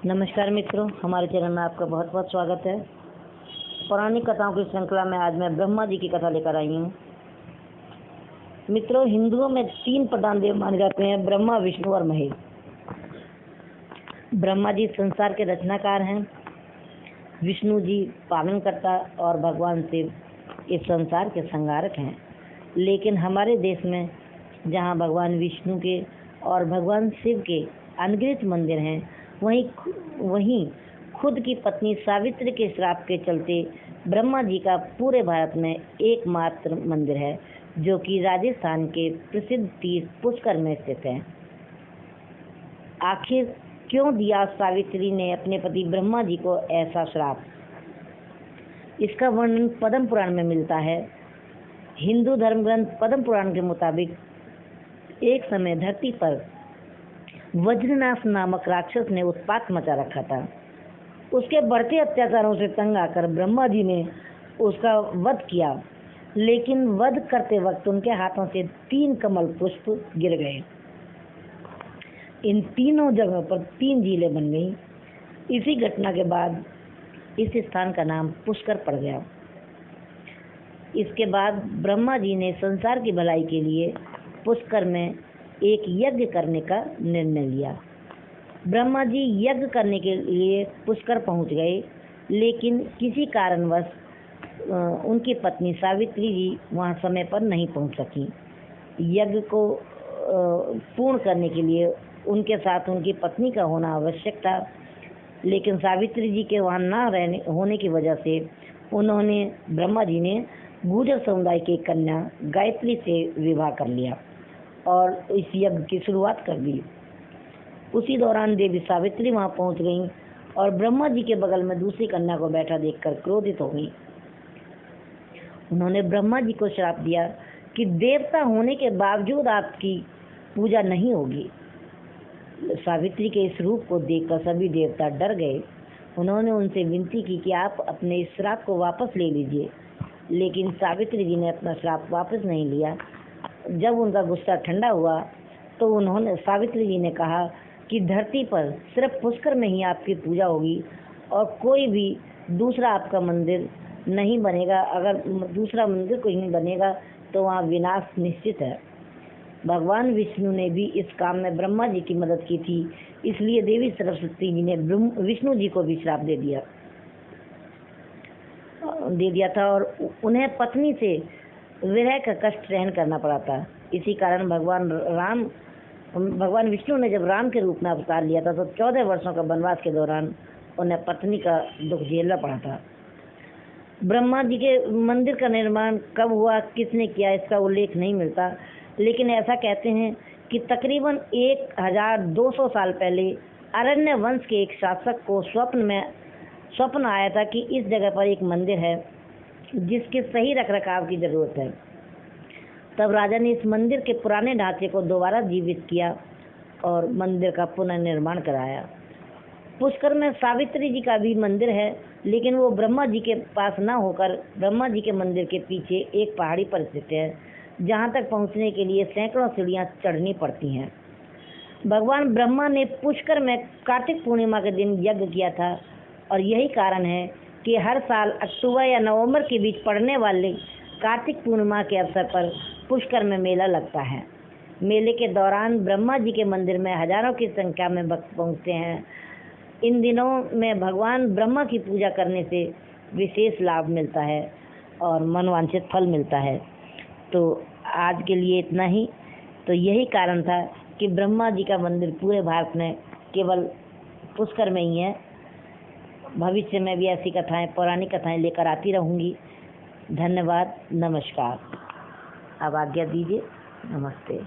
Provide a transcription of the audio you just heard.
नमस्कार मित्रों, हमारे चैनल में आपका बहुत बहुत स्वागत है। पौराणिक कथाओं की श्रृंखला में आज मैं ब्रह्मा जी की कथा लेकर आई हूँ। मित्रों, हिंदुओं में 3 प्रधान देव माने जाते हैं, ब्रह्मा, विष्णु और महेश। ब्रह्मा जी संसार के रचनाकार हैं, विष्णु जी पालनकर्ता और भगवान शिव इस संसार के संहारक हैं। लेकिन हमारे देश में जहाँ भगवान विष्णु के और भगवान शिव के अनगिनत मंदिर हैं, वहीं खुद की पत्नी सावित्री के श्राप के चलते ब्रह्मा जी का पूरे भारत में एकमात्र मंदिर है, जो कि राजस्थान के प्रसिद्ध तीर्थ पुष्कर में स्थित है। आखिर क्यों दिया सावित्री ने अपने पति ब्रह्मा जी को ऐसा श्राप? इसका वर्णन पद्म पुराण में मिलता है। हिंदू धर्म ग्रंथ पद्म पुराण के मुताबिक एक समय धरती पर वज्रनाथ नामक राक्षस ने उत्पात मचा रखा था। उसके बढ़ते अत्याचारों से तंग आकर ब्रह्मा जी ने उसका वध किया, लेकिन वध करते वक्त उनके हाथों से 3 कमल पुष्प गिर गए। इन तीनों जगहों पर 3 झीलें बन गईं। इसी घटना के बाद इस स्थान का नाम पुष्कर पड़ गया। इसके बाद ब्रह्मा जी ने संसार की भलाई के लिए पुष्कर में एक यज्ञ करने का निर्णय लिया। ब्रह्मा जी यज्ञ करने के लिए पुष्कर पहुंच गए, लेकिन किसी कारणवश उनकी पत्नी सावित्री जी वहां समय पर नहीं पहुंच सकी। यज्ञ को पूर्ण करने के लिए उनके साथ उनकी पत्नी का होना आवश्यक था, लेकिन सावित्री जी के वहां ना रहने होने की वजह से ब्रह्मा जी ने गुर्जर समुदाय की कन्या गायत्री से विवाह कर लिया और इस यज्ञ की शुरुआत कर दी। उसी दौरान देवी सावित्री वहां पहुंच गईं और ब्रह्मा जी के बगल में दूसरी कन्या को बैठा देखकर क्रोधित हो गईं। उन्होंने ब्रह्मा जी को श्राप दिया कि देवता होने के बावजूद आपकी पूजा नहीं होगी। सावित्री के इस रूप को देखकर सभी देवता डर गए। उन्होंने उनसे विनती की कि आप अपने इस श्राप को वापस ले लीजिए, लेकिन सावित्री जी ने अपना श्राप वापस नहीं लिया। जब उनका गुस्सा ठंडा हुआ तो सावित्री जी ने कहा कि धरती पर सिर्फ पुष्कर में ही आपकी पूजा होगी और कोई भी दूसरा आपका मंदिर नहीं बनेगा। अगर दूसरा मंदिर कोई नहीं बनेगा तो वहाँ विनाश निश्चित है। भगवान विष्णु ने भी इस काम में ब्रह्मा जी की मदद की थी, इसलिए देवी सरस्वती जी ने विष्णु जी को भी श्राप दे दिया था और उन्हें पत्नी से विरह का कष्ट सहन करना पड़ा था। इसी कारण भगवान विष्णु ने जब राम के रूप में अवतार लिया था तो 14 वर्षों का वनवास के दौरान उन्हें पत्नी का दुख झेलना पड़ा था। ब्रह्मा जी के मंदिर का निर्माण कब हुआ, किसने किया, इसका उल्लेख नहीं मिलता, लेकिन ऐसा कहते हैं कि तकरीबन 1200 साल पहले अरण्य वंश के एक शासक को स्वप्न आया था कि इस जगह पर एक मंदिर है जिसके सही रखरखाव की जरूरत है। तब राजा ने इस मंदिर के पुराने ढांचे को दोबारा जीवित किया और मंदिर का पुनर्निर्माण कराया। पुष्कर में सावित्री जी का भी मंदिर है, लेकिन वो ब्रह्मा जी के पास ना होकर ब्रह्मा जी के मंदिर के पीछे एक पहाड़ी पर स्थित है, जहाँ तक पहुँचने के लिए सैकड़ों सीढ़ियाँ चढ़नी पड़ती हैं। भगवान ब्रह्मा ने पुष्कर में कार्तिक पूर्णिमा के दिन यज्ञ किया था और यही कारण है कि हर साल अक्टूबर या नवंबर के बीच पड़ने वाले कार्तिक पूर्णिमा के अवसर पर पुष्कर में मेला लगता है। मेले के दौरान ब्रह्मा जी के मंदिर में हजारों की संख्या में भक्त पहुंचते हैं। इन दिनों में भगवान ब्रह्मा की पूजा करने से विशेष लाभ मिलता है और मनवांछित फल मिलता है। तो आज के लिए इतना ही। तो यही कारण था कि ब्रह्मा जी का मंदिर पूरे भारत में केवल पुष्कर में ही है। भविष्य में भी ऐसी कथाएं, पौराणिक कथाएं लेकर आती रहूँगी। धन्यवाद, नमस्कार। अब आज्ञा दीजिए, नमस्ते।